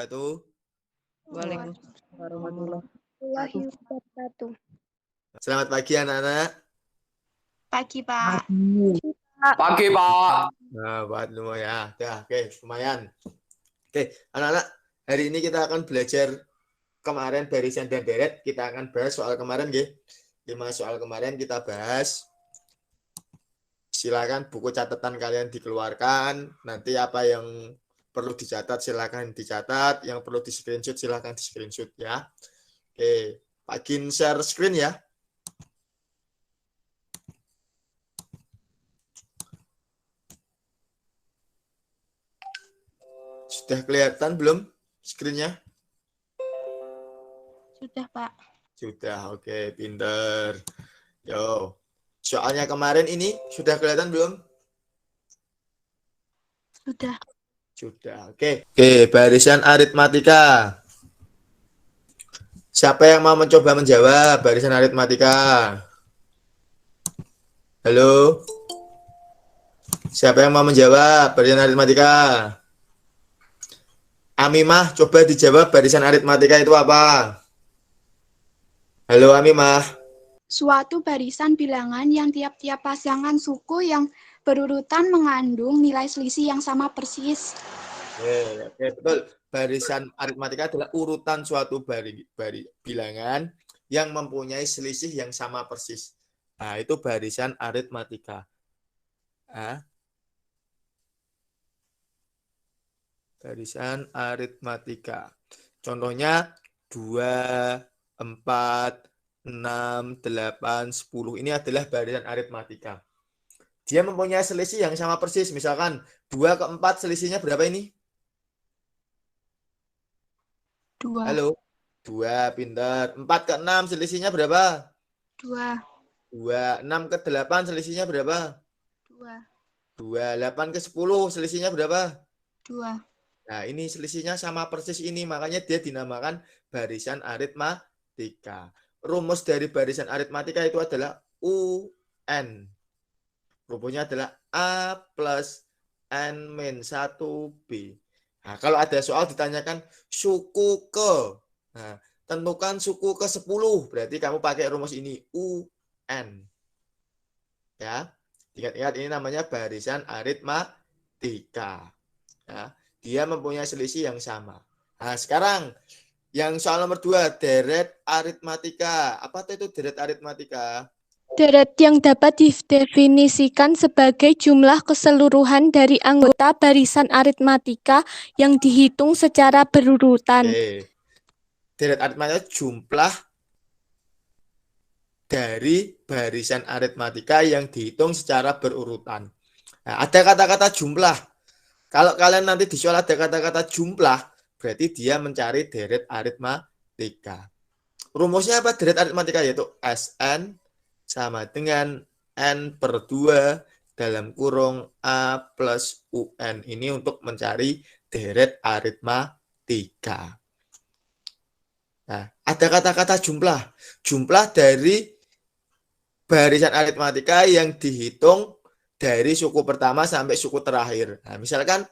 wabarakatuh. Waalaikumsalam warahmatullahi wabarakatuh. Selamat pagi anak-anak. Pagi, Pak. Pagi, Pak. Nah, buat semua ya. Oke, lumayan. Oke, anak-anak, hari ini kita akan belajar kemarin barisan dan deret. Kita akan bahas soal kemarin, nggih. 5 soal kemarin kita bahas. Silakan buku catatan kalian dikeluarkan. Nanti apa yang perlu dicatat silakan dicatat, yang perlu di screenshot silakan di screenshot ya. Oke, Pak Gin share screen ya. Sudah kelihatan belum screen-nya? Sudah, Pak. Sudah, oke, pinter. Yo, soalnya kemarin ini sudah kelihatan belum? Sudah. Sudah, oke. Oke, barisan aritmatika. Siapa yang mau mencoba menjawab barisan aritmatika? Halo? Siapa yang mau menjawab barisan aritmatika? Amimah, coba dijawab barisan aritmatika itu apa? Halo Amimah. Suatu barisan bilangan yang tiap-tiap pasangan suku yang berurutan mengandung nilai selisih yang sama persis. Oke, betul. Barisan aritmatika adalah urutan suatu bilangan yang mempunyai selisih yang sama persis. Nah, itu barisan aritmatika. Barisan aritmatika. Contohnya 2, 4, 6, 8, 10. Ini adalah barisan aritmatika. Dia mempunyai selisih yang sama persis. Misalkan 2 ke 4 selisihnya berapa ini? 2. Halo? 2, pintar. 4 ke 6 selisihnya berapa? 2. 2. 6 ke 8 selisihnya berapa? 2. 2. 8 ke 10 selisihnya berapa? 2. Nah, ini selisihnya sama persis ini. Makanya dia dinamakan barisan aritmatika. Rumus dari barisan aritmatika itu adalah UN. Rumusnya adalah A plus N min 1B. Nah, kalau ada soal ditanyakan suku ke. Nah, tentukan suku ke 10. Berarti kamu pakai rumus ini UN. Ya. Ingat-ingat ini namanya barisan aritmatika. Ya. Dia mempunyai selisih yang sama. Nah, sekarang yang soal nomor 2, deret aritmatika. Apa itu deret aritmatika? Deret yang dapat didefinisikan sebagai jumlah keseluruhan dari anggota barisan aritmatika yang dihitung secara berurutan. Oke. Deret aritmatika jumlah dari barisan aritmatika yang dihitung secara berurutan. Nah, ada kata-kata jumlah. Kalau kalian nanti di soal ada kata-kata jumlah, berarti dia mencari deret aritmatika. Rumusnya apa deret aritmatika? Yaitu Sn sama dengan N per 2 dalam kurung A plus UN. Ini untuk mencari deret aritmatika. Nah, ada kata-kata jumlah. Jumlah dari barisan aritmatika yang dihitung dari suku pertama sampai suku terakhir. Nah, misalkan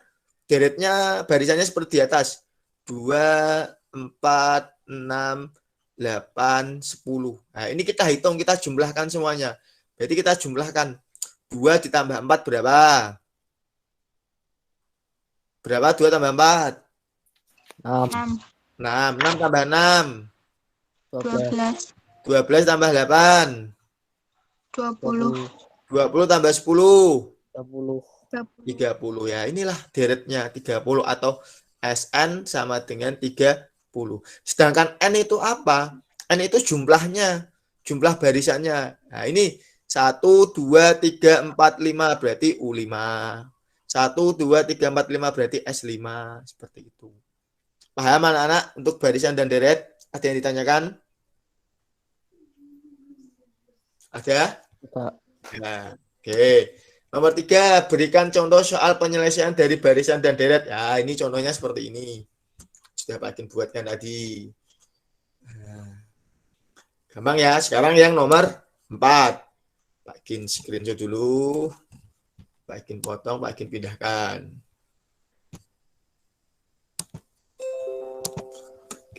deretnya barisannya seperti di atas. 2, 4, 6, 8, 10. Nah, ini kita hitung, kita jumlahkan semuanya. Berarti kita jumlahkan 2 ditambah 4 berapa? Berapa 2 tambah 4? 6. 6. 6 tambah 6. 12. 12 tambah 8. 20. 20 tambah 10. 30. 30 ya. Inilah deretnya 30 atau SN sama dengan 30. Sedangkan N itu apa? N itu jumlahnya, jumlah barisannya. Nah, ini 1 2 3 4 5 berarti U5. 1 2 3 4 5 berarti S5 seperti itu. Paham anak-anak untuk barisan dan deret? Ada yang ditanyakan? Ada? Nah, oke. Nomor 3, berikan contoh soal penyelesaian dari barisan dan deret. Ya, ini contohnya seperti ini. Sudah Pak Gin buatkan tadi. Nah, gampang ya. Sekarang yang nomor 4. Pak Gin screenshot dulu. Pak Gin potong, Pak Gin pindahkan.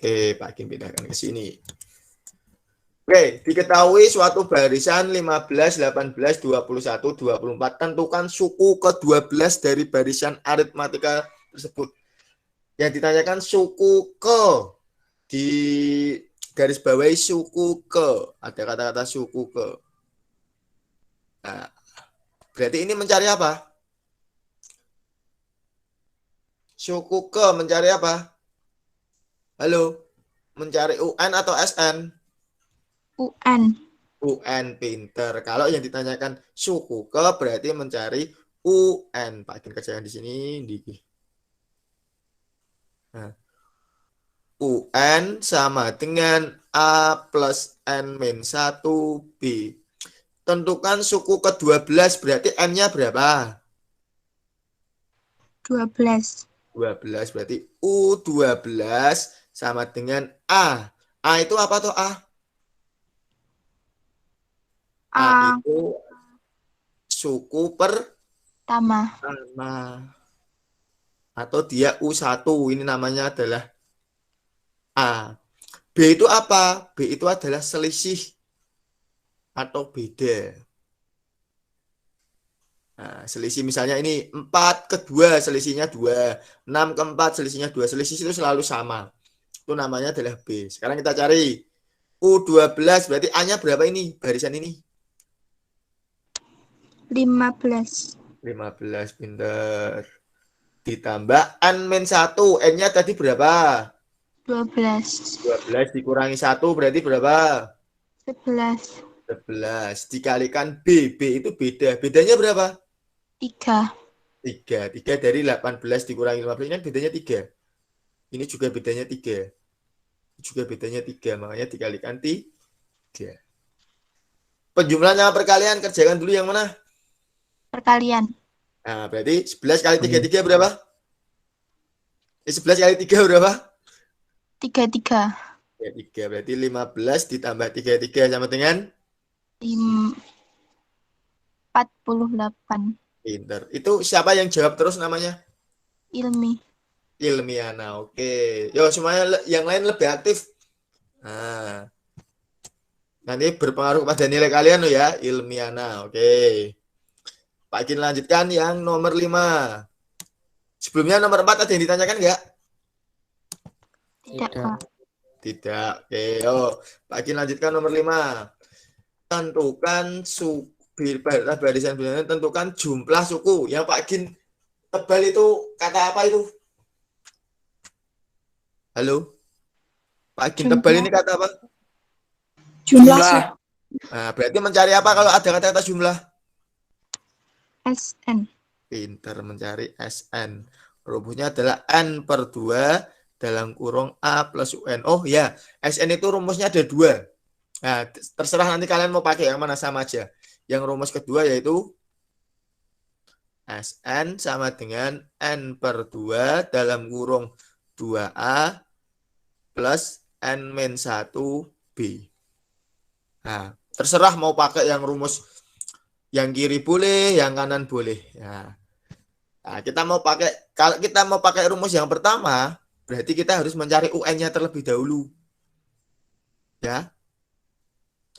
Oke, Pak Kim pindahkan ke sini. Oke, diketahui suatu barisan 15, 18, 21, 24. Tentukan suku ke-12 dari barisan aritmatika tersebut. Yang ditanyakan suku ke. Di garis bawahi suku ke. Ada kata-kata suku ke. Nah, berarti ini mencari apa? Suku ke mencari apa? Halo? Mencari UN atau SN? UN. UN, pinter. Kalau yang ditanyakan suku ke berarti mencari UN. Pak Kim kerjakan di sini. Nah, UN sama dengan A plus N min 1B. Tentukan suku ke-12 berarti N-nya berapa? 12. 12 berarti U12 sama dengan A. A itu apa tuh A? A itu suku Pertama. atau dia U1. Ini namanya adalah A. B itu apa? B itu adalah selisih atau beda. Nah, selisih misalnya ini 4 ke 2 selisihnya 2. 6 ke 4 selisihnya 2. Selisih itu selalu sama. Itu namanya adalah B. Sekarang kita cari U12 berarti A-nya berapa ini? Barisan ini. 15. 15 pinter. Ditambah N-1. N-nya tadi berapa? 12. 12 dikurangi 1 berarti berapa? 11. 11 dikalikan B. B itu beda. Bedanya berapa? 3. 3. 3 dari 18 dikurangi 15 ini kan bedanya 3. Ini juga bedanya 3. Juga bedanya 3. Makanya dikalikan 3. Penjumlahan sama perkalian kerjakan dulu yang mana? Perkalian. Nah, berarti 11 kali 3 berapa? 11 kali 3 berapa? 33. 3 berarti 15 ditambah 33 sama dengan 48. pinter. Itu siapa yang jawab terus namanya? Ilmi. Ilmiana. Oke. Yo, semuanya yang lain lebih aktif. Nah. Nanti berpengaruh pada nilai kalian loh ya, Ilmiana. Oke. Pak Kin lanjutkan yang nomor 5. Sebelumnya nomor 4 ada yang ditanyakan enggak? Tidak, Pak. Tidak. Oke, yo. Pak Kin lanjutkan nomor 5. Tentukan barisan bilangan, tentukan jumlah suku. Yang Pak Kin tebal itu kata apa itu? Halo? Pak Kin tebal ini kata apa? Jumlah. Nah, berarti mencari apa kalau ada kata-kata jumlah? SN. Pinter mencari SN. Rumusnya adalah N per 2 dalam kurung A plus UN. Oh ya, SN itu rumusnya ada 2. Nah, terserah nanti kalian mau pakai yang mana, sama aja. Yang rumus kedua yaitu SN sama dengan N per 2 dalam kurung 2A plus N min 1B. Nah, terserah mau pakai yang rumus yang kiri boleh, yang kanan boleh. Nah, kita mau pakai, kalau kita mau pakai rumus yang pertama, berarti kita harus mencari UN-nya terlebih dahulu. Ya.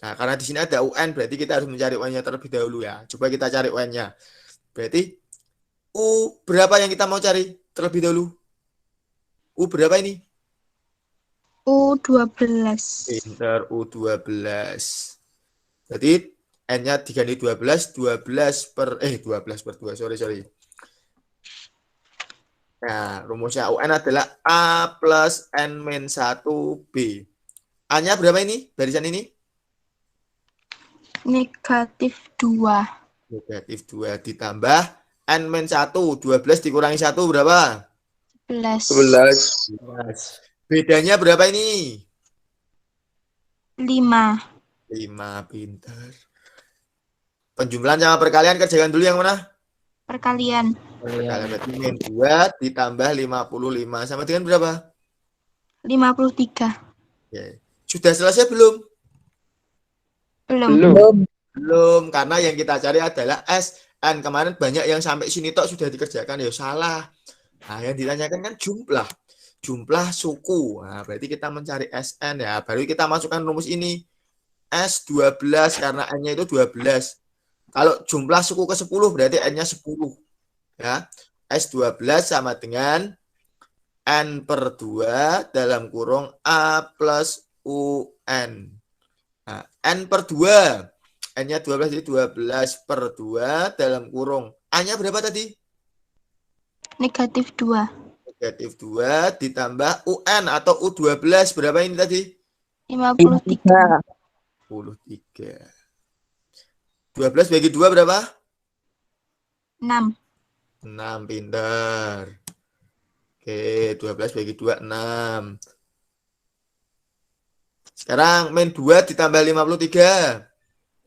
Nah, karena di sini ada UN, berarti kita harus mencari UN-nya terlebih dahulu ya. Coba kita cari UN-nya. Berarti U berapa yang kita mau cari terlebih dahulu? U berapa ini? U12. Pinter, U12. Jadi N-nya diganti 12 per 2, sorry. Nah, rumusnya UN adalah A plus N min 1B. A-nya berapa ini? Barisan ini? -2. -2 ditambah N min 1. 12 dikurangi 1 berapa? 11. Bedanya berapa ini? 5. 5, pinter. Penjumlahan sama perkalian kerjakan dulu yang mana? Perkalian. Perkalian berarti min 2 ditambah 55 sama dengan berapa? 53. Oke. Sudah selesai belum? Belum. Belum, karena yang kita cari adalah SN. Kemarin banyak yang sampai sini tok sudah dikerjakan, ya salah. Nah, yang ditanyakan kan jumlah. jumlah suku. Nah, berarti kita mencari SN ya. Baru kita masukkan rumus ini. S12 karena N-nya itu 12. Kalau jumlah suku ke 10 berarti N-nya 10. Ya. S12 sama dengan N per 2 dalam kurung A plus UN. Nah, N per 2. N-nya 12, jadi 12 per 2 dalam kurung. A-nya berapa tadi? Negatif 2. Negatif 2 ditambah UN atau U12. Berapa ini tadi? 53. 53. 12 bagi 2 berapa? 6. 6, pintar. Oke, 12 bagi 2, 6. Sekarang min 2 ditambah 53.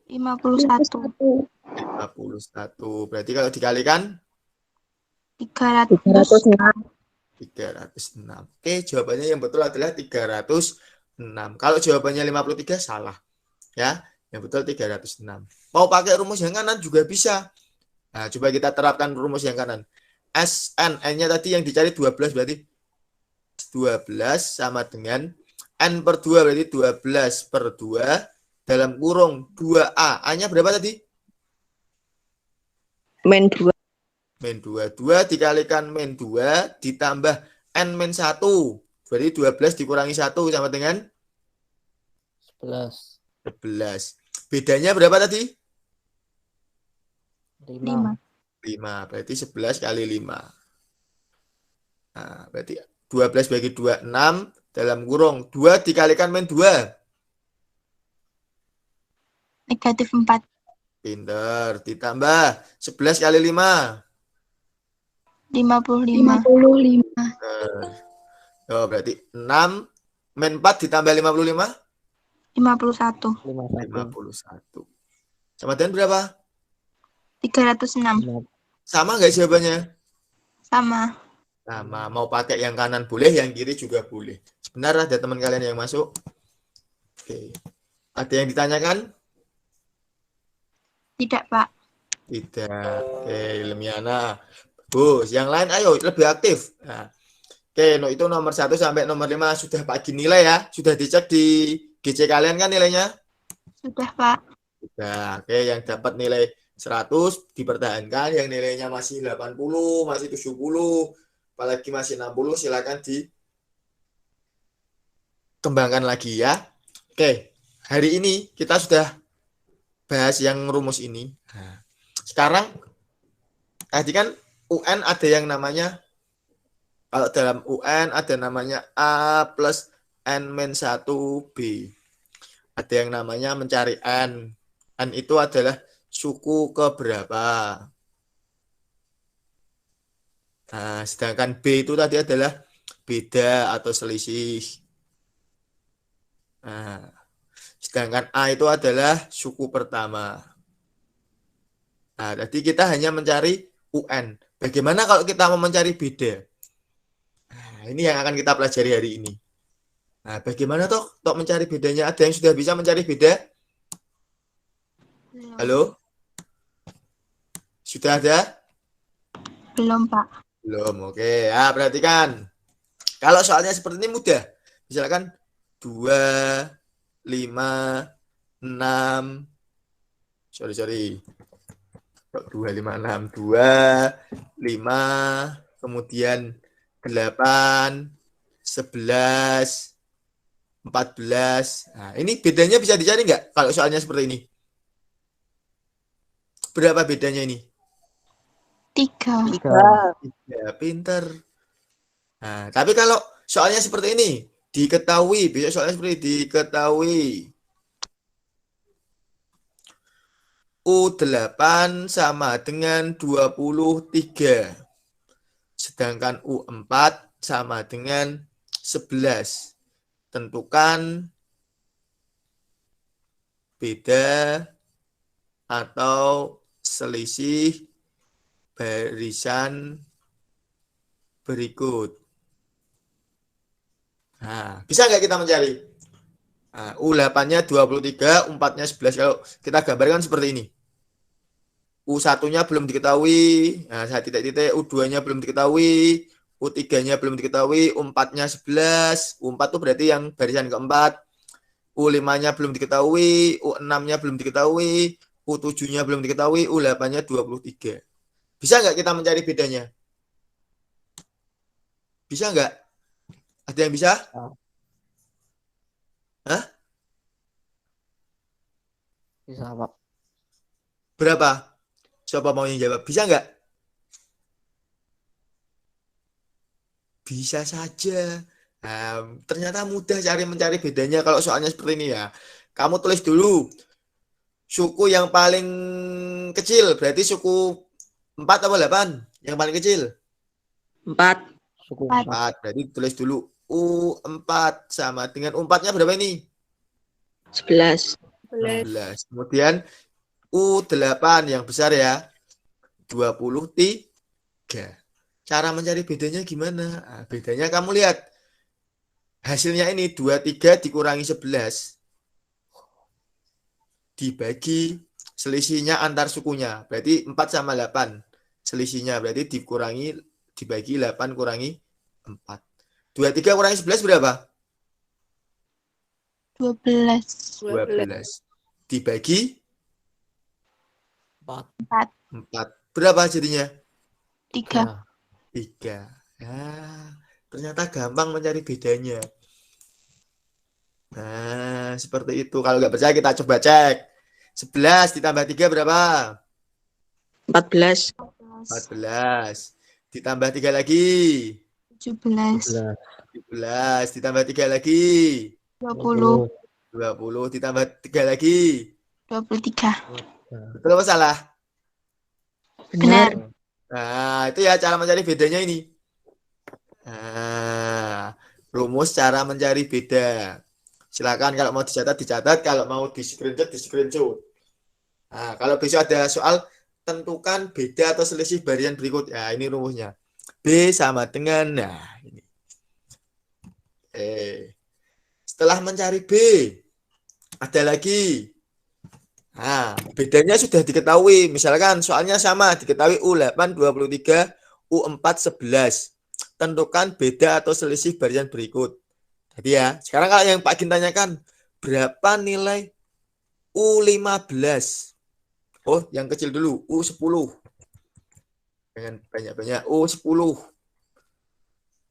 51. 51. Berarti kalau dikalikan 306. 306. Oke, jawabannya yang betul adalah 306. Kalau jawabannya 53 salah. Ya, yang betul 306. Mau pakai rumus yang kanan juga bisa. Nah, coba kita terapkan rumus yang kanan. SN, N-nya tadi yang dicari 12 berarti 12 sama dengan N per 2 berarti 12 per 2 dalam kurung 2A. A-nya berapa tadi? Min 2. Min 2. 2 dikalikan min 2 ditambah N min 1. Berarti 12 dikurangi 1 sama dengan 11. 11. Bedanya berapa tadi? 5. 5. Berarti 11 kali 5. Nah, berarti 12 bagi 2, 6. Dalam kurung 2 dikalikan min 2. Negatif 4. Pinter. Ditambah 11 kali 5. 55. 55. Oh, berarti 6 min 4 ditambah 55. 51. 51. Sama dengan berapa? 306. Sama nggak jawabannya? Sama. Sama. Mau pakai yang kanan boleh, yang kiri juga boleh. Sebenarnya ada teman kalian yang masuk? Oke. Ada yang ditanyakan? Tidak, Pak. Tidak. Oke, Ilmiana. Bagus. Yang lain ayo lebih aktif. Nah. Oke, itu nomor 1 sampai nomor 5 sudah pagi nilai ya. Sudah dicek di GC kalian kan nilainya? Sudah, Pak. Sudah. Oke, yang dapat nilai 100 dipertahankan, yang nilainya masih 80, masih 70, apalagi masih 60 silakan dikembangkan lagi ya. Oke, hari ini kita sudah bahas yang rumus ini. Nah, sekarang tadi kan UN ada yang namanya, kalau dalam UN ada namanya A plus N-1B. Ada yang namanya mencari N. N itu adalah suku keberapa. Nah, sedangkan B itu tadi adalah beda atau selisih. Nah, sedangkan A itu adalah suku pertama. Nah, tadi kita hanya mencari UN. Bagaimana kalau kita mau mencari beda? Nah, ini yang akan kita pelajari hari ini. Nah, bagaimana toh untuk mencari bedanya? Ada yang sudah bisa mencari beda? Halo? Sudah ada? Belum, Pak. Belum, oke. Ya, perhatikan. Kalau soalnya seperti ini mudah. Misalkan 2, 5, 6. Sorry. 2, 5, 6. 2, 5, kemudian 8, 11, 14. Nah, ini bedanya bisa dicari nggak kalau soalnya seperti ini? Berapa bedanya ini? 3. 3. Pinter. Nah, tapi kalau soalnya seperti ini, diketahui, bisa soalnya seperti diketahui. U8 sama dengan 23. Sedangkan U4 sama dengan 11. Tentukan beda atau selisih barisan berikut. Nah, bisa nggak kita mencari? Nah, U8-nya 23, U4-nya 11. Kalau kita gambarkan seperti ini. U1-nya belum diketahui, nah, titik-titik, U2-nya belum diketahui, U3-nya belum diketahui, U4-nya 11. U4 itu berarti yang barisan keempat. U5-nya belum diketahui, U6-nya belum diketahui, U7-nya belum diketahui, U8-nya 23. Bisa nggak kita mencari bedanya? Bisa nggak? Ada yang bisa? Hah? Bisa, Pak. Berapa? Coba mau yang jawab. Bisa nggak? Bisa saja. Nah, ternyata mudah mencari bedanya kalau soalnya seperti ini ya. Kamu tulis dulu suku yang paling kecil, berarti suku 4 atau 8? Yang paling kecil? 4. Suku 4. Berarti tulis dulu U4 sama dengan U4-nya berapa ini? 11. 11. Kemudian U8 yang besar ya. 23. Cara mencari bedanya gimana? Nah, bedanya kamu lihat. Hasilnya ini 23 dikurangi 11 dibagi selisihnya antar sukunya. Berarti 4 sama 8. Selisihnya berarti dibagi 8 kurangi 4. 23 kurangi 11 berapa? 12. 12. Dibagi 4. 4. Berapa jadinya? 3. 3. Nah, ternyata gampang mencari bedanya. Nah, seperti itu. Kalau nggak percaya kita coba cek. 11 ditambah 3 berapa? 14. 14. Ditambah 3 lagi. 17. 17. Ditambah 3 lagi. 20. 20. Ditambah 3 lagi. 23. Betul apa salah? Benar. Nah, itu ya cara mencari bedanya ini. Nah, rumus cara mencari beda. Silakan kalau mau dicatat, kalau mau di-screenshot. Nah, kalau besok ada soal tentukan beda atau selisih barisan berikut. Ya, ini rumusnya. B sama dengan, nah ini. Setelah mencari B, ada lagi. Nah, bedanya sudah diketahui. Misalkan soalnya sama, diketahui U8 23, U4 11. Tentukan beda atau selisih barisan berikut. Jadi ya, sekarang kalau yang Pak Gin tanyakan, berapa nilai U15? Oh, yang kecil dulu, U10. Dengan banyak-banyak, U10.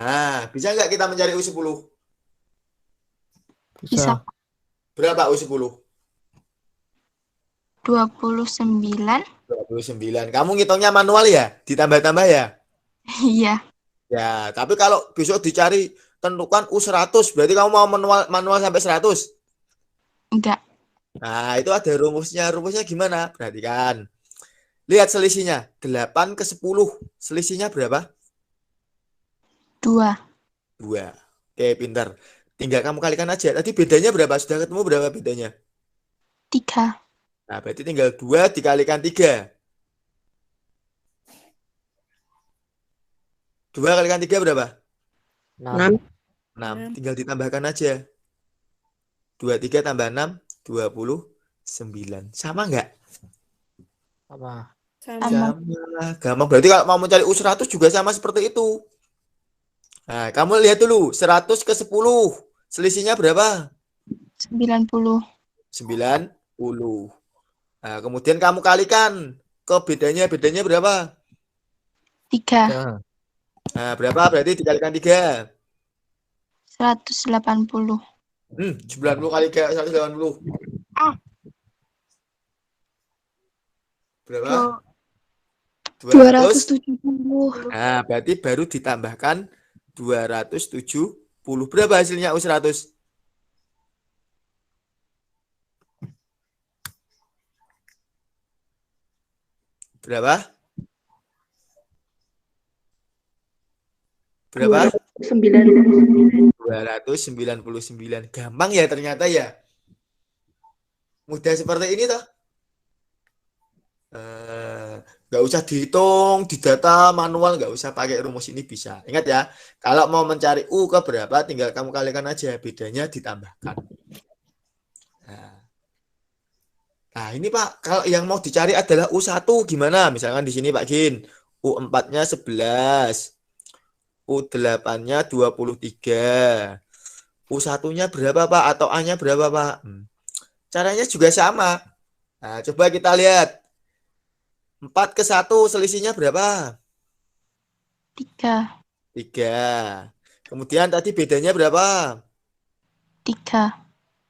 Nah, bisa nggak kita mencari U10? Bisa. Berapa U10? 29. 29. Kamu ngitungnya manual ya? Ditambah-tambah ya? Iya. Ya, tapi kalau besok dicari tentukan U100, berarti kamu mau manual sampai 100? Enggak. Nah, itu ada rumusnya. Rumusnya gimana? Perhatikan. Lihat selisihnya. 8 ke 10. Selisihnya berapa? 2. 2. Oke, pintar. Tinggal kamu kalikan aja. Tadi bedanya berapa? Sudah ketemu berapa bedanya? 3. Nah, berarti tinggal 2 dikalikan 3. 2 kalikan 3 berapa? 6. 6. Tinggal ditambahkan aja. 23 tambah 6, 29. Sama nggak? Sama. Sama. Gampang. Berarti kalau mau mencari U100 juga sama seperti itu. Nah, kamu lihat dulu. 100 ke 10. Selisihnya berapa? 90. 90. Nah, kemudian kamu kalikan ke bedanya. Bedanya berapa? 3. Nah, berapa? Berarti dikalikan 3. 180. 90 kali 3, 180. Berapa? 270. Nah, berarti baru ditambahkan 270. Berapa hasilnya U100? Berapa? Berapa? 299. Gampang ya ternyata ya. Mudah seperti ini toh. Nggak usah dihitung, didata manual, nggak usah pakai rumus ini bisa. Ingat ya, kalau mau mencari U ke berapa, tinggal kamu kalikan aja, bedanya ditambahkan. Nah ini Pak, kalau yang mau dicari adalah U1 gimana? Misalkan di sini Pak Gin, U4-nya 11, U8-nya 23. U1-nya berapa, Pak? Atau A-nya berapa, Pak? Caranya juga sama. Nah, coba kita lihat. 4 ke 1 selisihnya berapa? 3. 3. Kemudian tadi bedanya berapa? 3.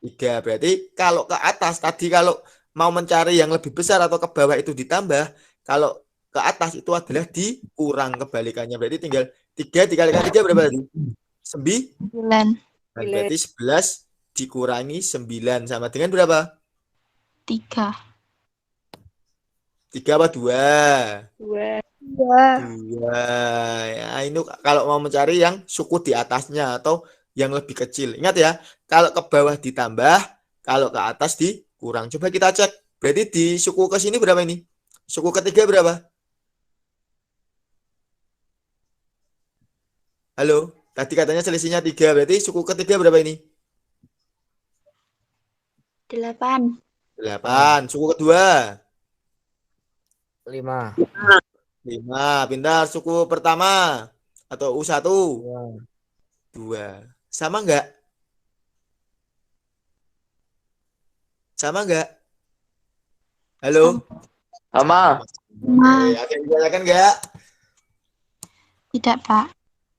3. Berarti kalau ke atas, tadi kalau mau mencari yang lebih besar atau ke bawah itu ditambah. Kalau ke atas itu adalah dikurang kebalikannya. Berarti tinggal 3 dikalikan 3 berapa tadi? 9. 9. Berarti 11 dikurangi 9 sama dengan berapa? 3. 3 apa 2? 2. 2. Ya, ini kalau mau mencari yang suku di atasnya atau yang lebih kecil. Ingat ya, kalau ke bawah ditambah, kalau ke atas dikurang. Coba kita cek. Berarti di suku ke sini berapa ini? Suku ketiga berapa? Halo, tadi katanya selisihnya 3. Berarti suku ketiga berapa ini? 8. 8. Suku kedua? 5. 5. Pintar. Suku pertama atau U1? 2. 2. Sama enggak? Sama enggak? Halo? Sama. Ma. Oke, ada yang ditanyakan enggak? Tidak, Pak.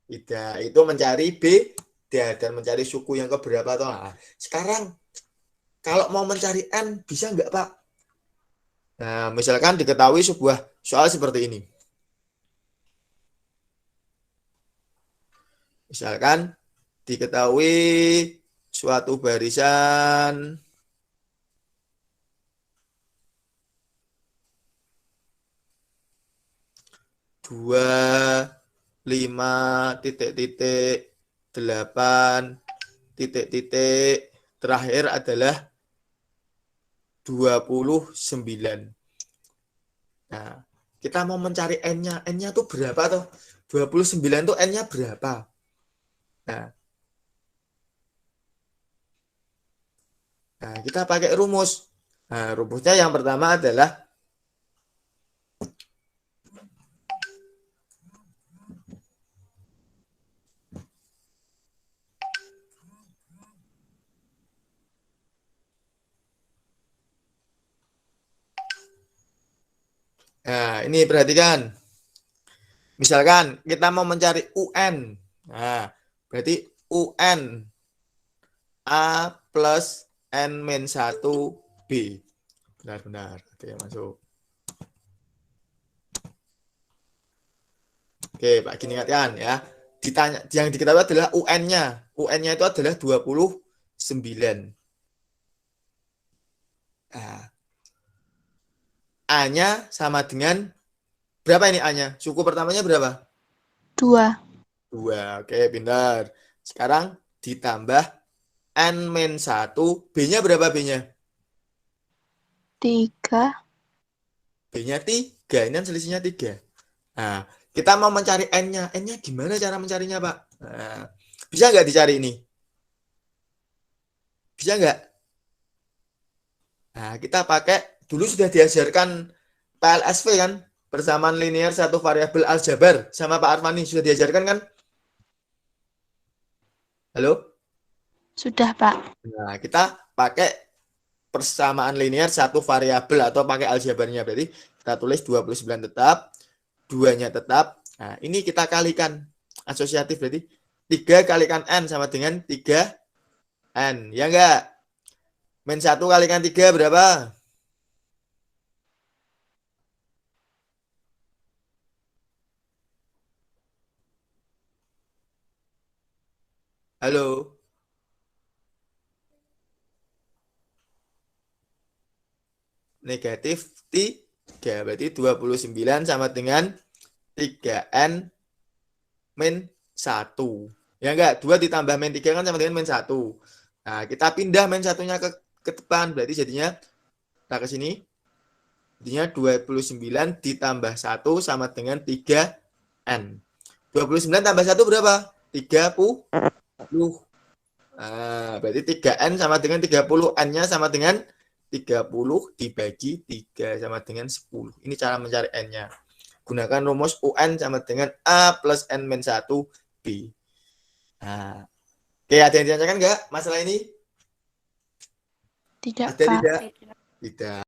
Tidak. Itu mencari beda dan mencari suku yang keberapa atau nah, sekarang kalau mau mencari N bisa enggak, Pak? Nah, misalkan diketahui sebuah soal seperti ini. Misalkan diketahui suatu barisan dua 5 titik-titik 8 titik-titik terakhir adalah 29. Nah, kita mau mencari N-nya. N-nya tuh berapa tuh? 29 tuh N-nya berapa? Nah, kita pakai rumus. Nah, rumusnya yang pertama adalah nah, ini perhatikan. Misalkan kita mau mencari UN. Nah, berarti UN A plus N-1 B. Benar-benar. Oke, masuk. Oke, Pak Gini ingatkan ya. Ditanya, yang diketahui adalah UN-nya. UN-nya itu adalah 29. Nah, A-nya sama dengan berapa ini A-nya? Suku pertamanya berapa? 2. 2. Oke, pintar. Sekarang ditambah N-1. B-nya berapa B-nya? 3. B-nya 3. Ini kan selisihnya 3. Nah, kita mau mencari N-nya. N-nya gimana cara mencarinya, Pak? Nah, bisa nggak dicari ini? Bisa nggak? Nah, kita pakai, dulu sudah diajarkan PLSV kan? Persamaan linear satu variabel aljabar. Sama Pak Arfani, sudah diajarkan kan? Halo? Sudah, Pak. Nah, kita pakai persamaan linear satu variabel atau pakai aljabarnya. Berarti kita tulis 29 tetap, 2-nya tetap. Nah, ini kita kalikan asosiatif. Berarti 3 kalikan N sama dengan 3N. Ya enggak? Min 1 kalikan 3 berapa? Halo? Negatif 3. Berarti 29 sama dengan 3N min 1. Ya enggak? 2 ditambah min 3 kan sama dengan min 1. Nah, kita pindah min 1-nya ke depan. Berarti jadinya kita ke sini. Jadinya 29 ditambah 1 sama dengan 3N. 29 tambah 1 berapa? 30. Nah, berarti 3N sama dengan 30. N-nya sama dengan 30 dibagi 3 sama dengan 10. Ini cara mencari N-nya. Gunakan rumus UN sama dengan A plus N-1 B. Nah, oke, ada yang ditanyakan nggak masalah ini? Tidak, Ada Pak. tidak? Tidak.